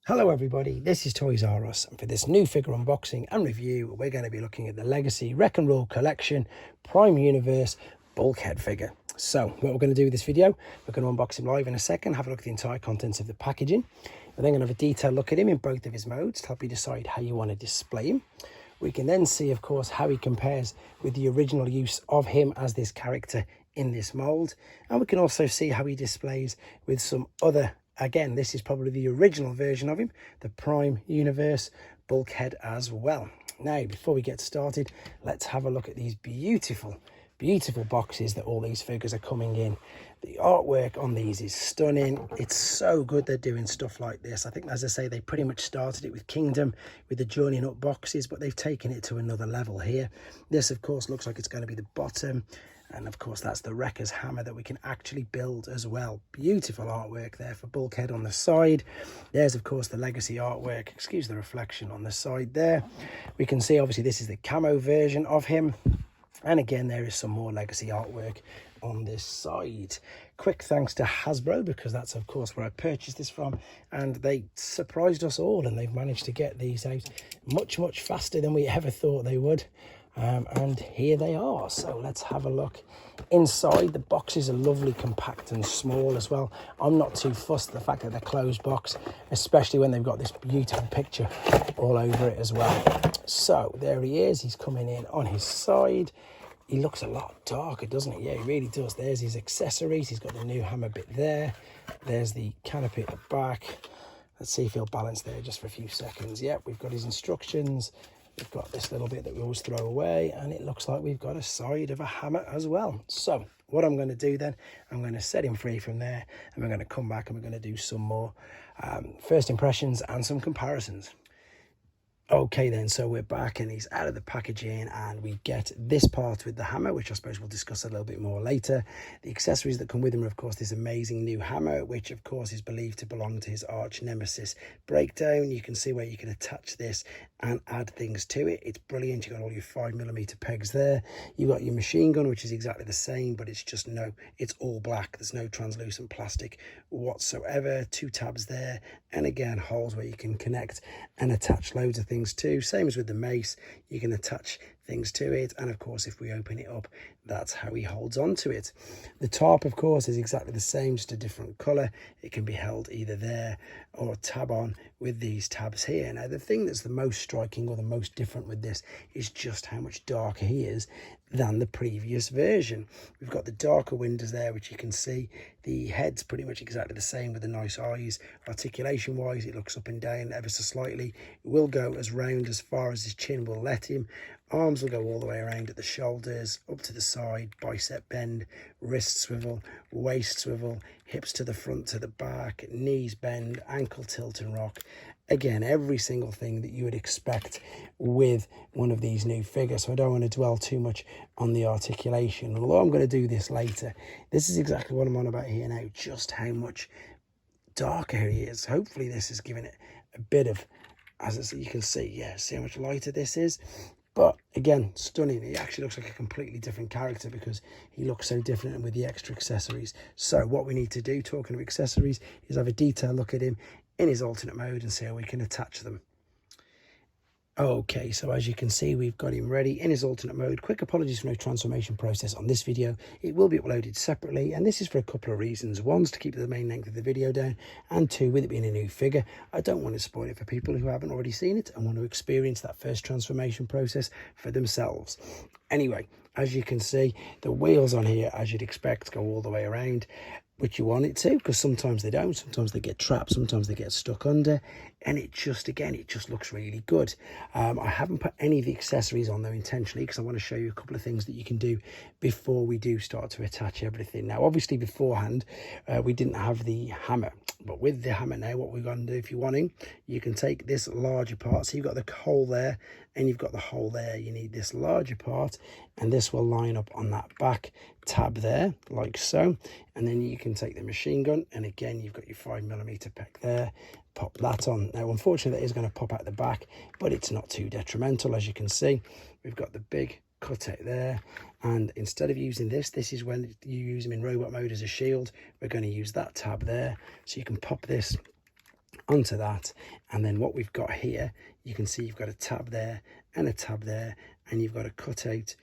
Hello everybody, this is Toys R Us, and for this new figure unboxing and review we're going to be looking at the Legacy Wreck and Roll Collection Prime Universe Bulkhead figure. So what we're going to do with this video, we're going to unbox him live in a second, have a look at the entire contents of the packaging. We're then going to have a detailed look at him in both of his modes to help you decide how you want to display him. We can then see, of course, how he compares with the original use of him as this character in this mould, and we can also see how he displays with some other. Again, this is probably the original version of him, the Prime Universe Bulkhead as well. Now, before we get started, let's have a look at these beautiful, beautiful boxes that all these figures are coming in. The artwork on these is stunning. It's so good they're doing stuff like this. I think, as I say, they pretty much started it with Kingdom, with the joining up boxes, but they've taken it to another level here. This, of course, looks like it's going to be the bottom. And of course, that's the Wrecker's hammer that we can actually build as well. Beautiful artwork there for Bulkhead on the side. There's, of course, the Legacy artwork. Excuse the reflection on the side there. We can see, obviously, this is the camo version of him. And again, there is some more Legacy artwork on this side. Quick thanks to Hasbro, because that's, of course, where I purchased this from. And they surprised us all, and they've managed to get these out much, much faster than we ever thought they would. And here they are. So let's have a look inside. The boxes are lovely, compact and small as well. I'm not too fussed the fact that they're closed box, especially when they've got this beautiful picture all over it as well. So there he is. He's coming in on his side. He looks a lot darker, doesn't he? Yeah, he really does. There's his accessories. He's got the new hammer bit there. There's the canopy at the back. Let's see if he'll balance there just for a few seconds. Yep, we've got his instructions. We've got this little bit that we always throw away, and it looks like we've got a side of a hammer as well. So what I'm going to do then, I'm going to set him free from there, and we're going to come back and we're going to do some more first impressions and some comparisons. Okay then, so we're back and he's out of the packaging, and we get this part with the hammer, which I suppose we'll discuss a little bit more later. The accessories that come with him are, of course, this amazing new hammer, which of course is believed to belong to his arch nemesis Breakdown. You can see where you can attach this and add things to it. It's brilliant. You've got all your 5mm pegs there. You've got your machine gun, which is exactly the same, but it's just it's all black. There's no translucent plastic whatsoever. 2 tabs there, and again, holes where you can connect and attach loads of things too. Same as with the mace, you can attach things to it, and of course if we open it up, that's how he holds on to it. The top, of course, is exactly the same, just a different color. It can be held either there or tab on with these tabs here. Now, the thing that's the most striking or the most different with this is just how much darker he is than the previous version. We've got the darker windows there, which you can see. The head's pretty much exactly the same with the nice eyes. Articulation wise, it looks up and down ever so slightly. It will go as round as far as his chin will let him. Arms will go all the way around at the shoulders, up to the side, bicep bend, wrist swivel, waist swivel, hips to the front, to the back, knees bend, ankle tilt and rock. Again, every single thing that you would expect with one of these new figures. So I don't want to dwell too much on the articulation, although I'm going to do this later. This is exactly what I'm on about here now, just how much darker he is. Hopefully this is giving it a bit of, as you can see, yeah, see how much lighter this is. But again, stunning. He actually looks like a completely different character because he looks so different, and with the extra accessories. So what we need to do, talking of accessories, is have a detailed look at him in his alternate mode and see how we can attach them. Okay, so as you can see, we've got him ready in his alternate mode. Quick apologies for no transformation process on this video. It will be uploaded separately, and this is for a couple of reasons. One's to keep the main length of the video down, and two, with it being a new figure, I don't want to spoil it for people who haven't already seen it and want to experience that first transformation process for themselves. Anyway, as you can see, the wheels on here, as you'd expect, go all the way around, which you want it to, because sometimes they don't. Sometimes they get trapped, sometimes they get stuck under, and it just looks really good. I haven't put any of the accessories on there intentionally because I want to show you a couple of things that you can do before we do start to attach everything. Now, obviously beforehand, we didn't have the hammer, but with the hammer now, what we're going to do, if you're wanting, you can take this larger part. So you've got the hole there and you've got the hole there. You need this larger part, and this will line up on that back tab there, like so. And then you can take the machine gun, and again, you've got your 5mm peg there. Pop that on. Now, unfortunately, that is going to pop out the back, but it's not too detrimental. As you can see, we've got the big cutout there, and instead of using this is when you use them in robot mode as a shield. We're going to use that tab there, so you can pop this onto that. And then what we've got here, you can see you've got a tab there and a tab there, and you've got a cutout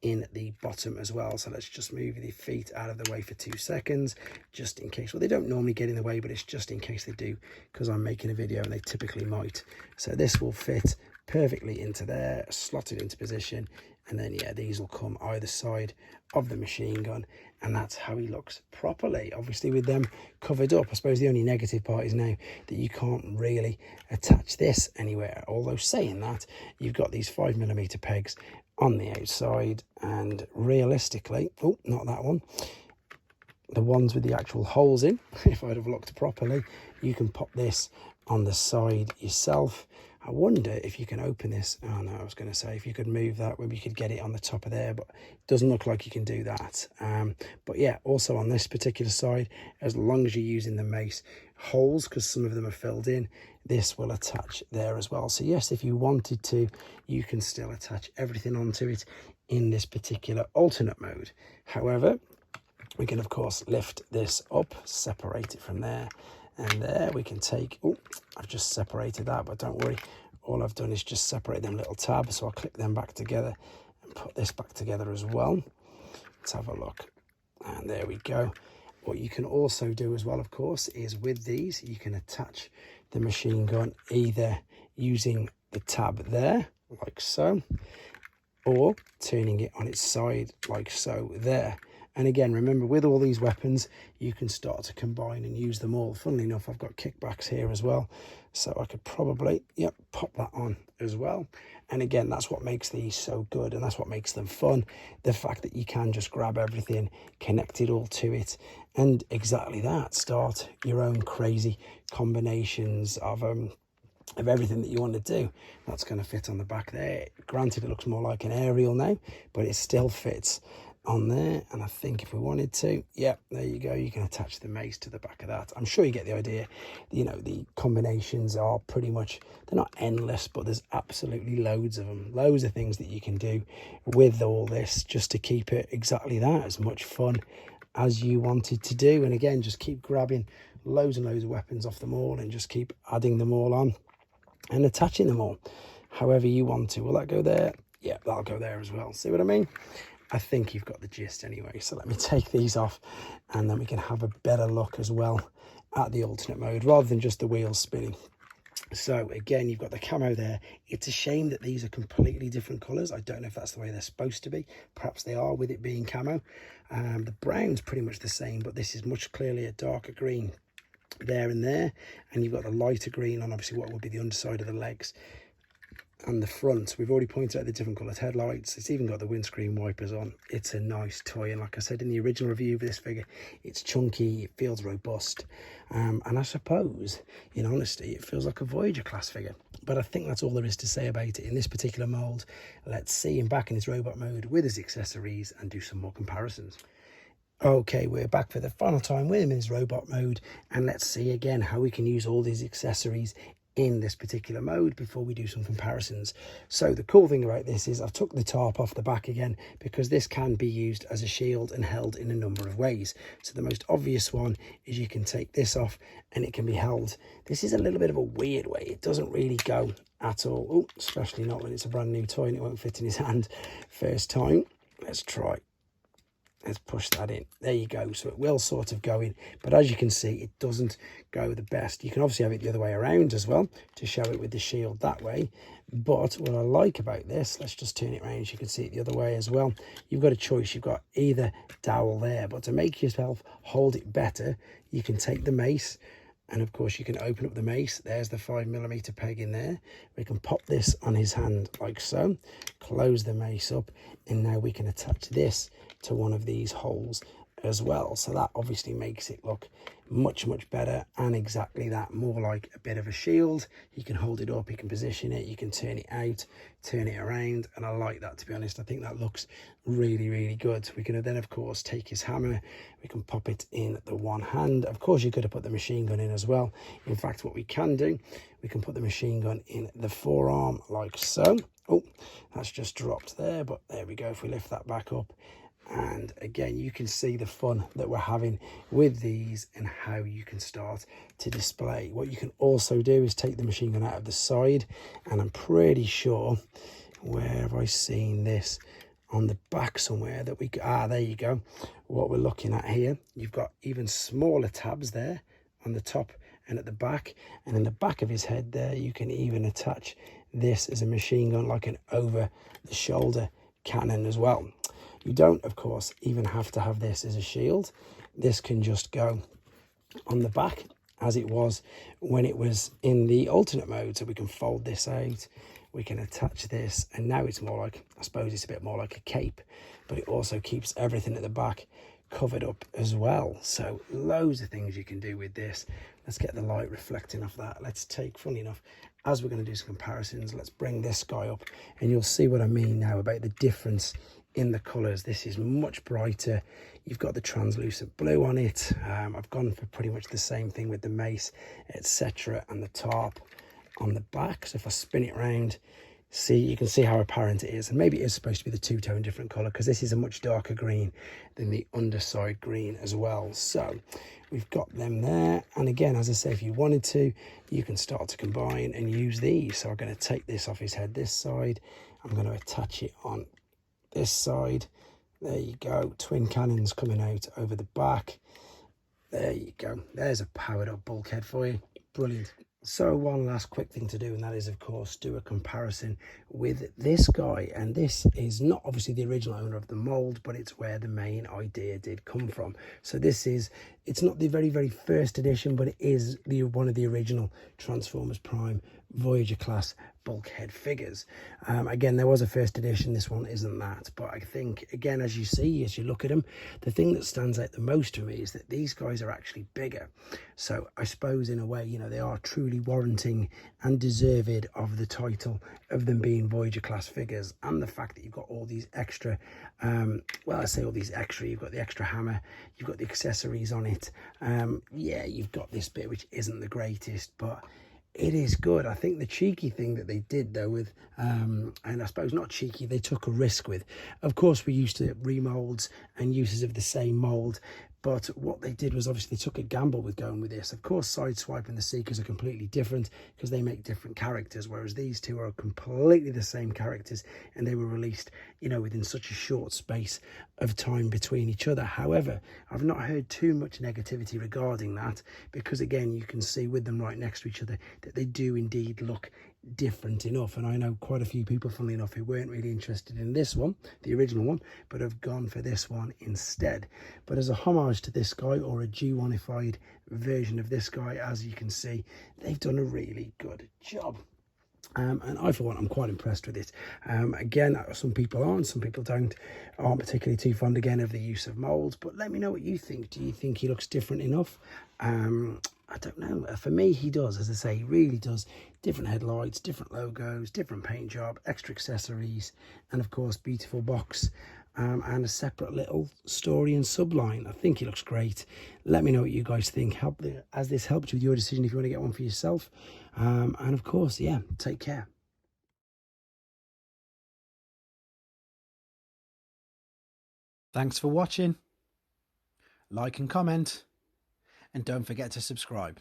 in the bottom as well. So let's just move the feet out of the way for 2 seconds, just in case. Well, they don't normally get in the way, but it's just in case they do, because I'm making a video and they typically might. So this will fit perfectly into there, slotted into position, and then yeah, these will come either side of the machine gun, and that's how he looks properly. Obviously with them covered up, I suppose the only negative part is now that you can't really attach this anywhere. Although saying that, you've got these 5mm pegs on the outside, and realistically, oh, not that one, the ones with the actual holes in, if I'd have looked properly, you can pop this on the side yourself. I wonder if you can open this. Oh no, I was going to say if you could move that, maybe you could get it on the top of there, but it doesn't look like you can do that. But yeah, also on this particular side, as long as you're using the mace holes, because some of them are filled in, this will attach there as well. So yes, if you wanted to, you can still attach everything onto it in this particular alternate mode. However, we can of course lift this up, separate it from there, and there we can take, oh, I've just separated that, but don't worry, all I've done is just separate them little tabs. So I'll click them back together and put this back together as well. Let's have a look, and there we go. What you can also do as well, of course, is with these you can attach the machine gun either using the tab there like so, or turning it on its side like so there. And again, remember, with all these weapons, you can start to combine and use them all. Funnily enough, I've got kickbacks here as well, so I could probably, yep, pop that on as well. And again, that's what makes these so good, and that's what makes them fun. The fact that you can just grab everything, connect it all to it, and exactly that, start your own crazy combinations of everything that you want to do. That's going to fit on the back there. Granted, it looks more like an aerial now, but it still fits on there. And I think if we wanted to, yeah, there you go, you can attach the mace to the back of that. I'm sure you get the idea. You know, the combinations are pretty much, they're not endless, but there's absolutely loads of them, loads of things that you can do with all this, just to keep it exactly that, as much fun as you wanted to do. And again, just keep grabbing loads and loads of weapons off them all, and just keep adding them all on and attaching them all however you want to. Will that go there? Yeah, that'll go there as well. See what I mean? I think you've got the gist anyway. So let me take these off, and then we can have a better look as well at the alternate mode, rather than just the wheels spinning. So again, you've got the camo there. It's a shame that these are completely different colours. I don't know if that's the way they're supposed to be. Perhaps they are, with it being camo. The brown's pretty much the same, but this is much clearly a darker green there and there. And you've got the lighter green on obviously what would be the underside of the legs and the front. We've already pointed out the different coloured headlights. It's even got the windscreen wipers on. It's a nice toy, and like I said in the original review of this figure, it's chunky, it feels robust, and I suppose, in honesty, it feels like a Voyager class figure. But I think that's all there is to say about it in this particular mould. Let's see him back in his robot mode with his accessories and do some more comparisons. Okay, we're back for the final time with him in his robot mode, and let's see again how we can use all these accessories in this particular mode before we do some comparisons. So the cool thing about this is I've took the tarp off the back again, because this can be used as a shield and held in a number of ways. So the most obvious one is you can take this off and it can be held. This is a little bit of a weird way. It doesn't really go at all. Oh, especially not when it's a brand new toy and it won't fit in his hand first time. Let's try. Let's push that in. There you go. So it will sort of go in, but as you can see, it doesn't go the best. You can obviously have it the other way around as well to show it with the shield that way. But what I like about this, let's just turn it around so you can see it the other way as well. You've got a choice. You've got either dowel there, but to make yourself hold it better, you can take the mace, and of course you can open up the mace. There's the 5mm peg in there. We can pop this on his hand like so, close the mace up, and now we can attach this to one of these holes as well. So that obviously makes it look much better, and exactly that, more like a bit of a shield. You can hold it up, you can position it, you can turn it out, turn it around, and I like that, to be honest. I think that looks really good. We can then of course take his hammer, we can pop it in the one hand. Of course you could have put the machine gun in as well. In fact, what we can do, we can put the machine gun in the forearm like so. Oh, that's just dropped there, but there we go. If we lift that back up, And again, you can see the fun that we're having with these and how you can start to display. What you can also do is take the machine gun out of the side, and I'm pretty sure, where have I seen this? On the back somewhere that we, there you go. What we're looking at here, you've got even smaller tabs there on the top and at the back, and in the back of his head there you can even attach this as a machine gun, like an over the shoulder cannon as well. You don't, of course, even have to have this as a shield. This can just go on the back as it was when it was in the alternate mode. So we can fold this out, we can attach this, and now it's more like, I suppose it's a bit more like a cape, but it also keeps everything at the back covered up as well. So loads of things you can do with this. Let's get the light reflecting off that. Let's take, funny enough, as we're going to do some comparisons, let's bring this guy up and you'll see what I mean now about the difference in the colors. This is much brighter. You've got the translucent blue on it. I've gone for pretty much the same thing with the mace, etc., and the tarp on the back. So if I spin it around, see, you can see how apparent it is. And maybe it is supposed to be the two-tone different color, because this is a much darker green than the underside green as well. So we've got them there, and again, as I say, if you wanted to, you can start to combine and use these. So I'm going to take this off his head this side, I'm going to attach it on this side. There you go, twin cannons coming out over the back. There you go, there's a powered up bulkhead for you. Brilliant. So one last quick thing to do, and that is, of course, do a comparison with this guy. And this is not obviously the original owner of the mould, but it's where the main idea did come from. So this is, it's not the very first edition, but it is the one of the original Transformers Prime Voyager class bulkhead figures. Again, there was a first edition, this one isn't that, but I think, again, as you see, as you look at them, the thing that stands out the most to me is that these guys are actually bigger. So I suppose in a way, you know, they are truly warranting and deserved of the title of them being Voyager class figures, and the fact that you've got all these extra, well, I say all these extra, you've got the extra hammer, you've got the accessories on it. Yeah, you've got this bit which isn't the greatest, but it is good. I think the cheeky thing that they did though with, and I suppose not cheeky, they took a risk with, of course we're used to remolds and uses of the same mold, but what they did was obviously they took a gamble with going with this. Of course, Sideswipe and the Seekers are completely different because they make different characters, whereas these two are completely the same characters, and they were released, you know, within such a short space of time between each other. However, I've not heard too much negativity regarding that, because again, you can see with them right next to each other that they do indeed look different enough. And I know quite a few people, funnily enough, who weren't really interested in this one, the original one, but have gone for this one instead. But as a homage to this guy, or a G1ified version of this guy, as you can see, they've done a really good job. And I, for one, I'm quite impressed with it. Again, some people aren't, some people aren't particularly too fond, again, of the use of molds, but let me know what you think. Do you think he looks different enough? I don't know. For me, he does. As I say, he really does. Different headlights, different logos, different paint job, extra accessories, and of course, beautiful box. And a separate little story and subline. I think he looks great. Let me know what you guys think. As this helps you with your decision if you want to get one for yourself. And of course, yeah, take care. Thanks for watching. Like and comment. And don't forget to subscribe.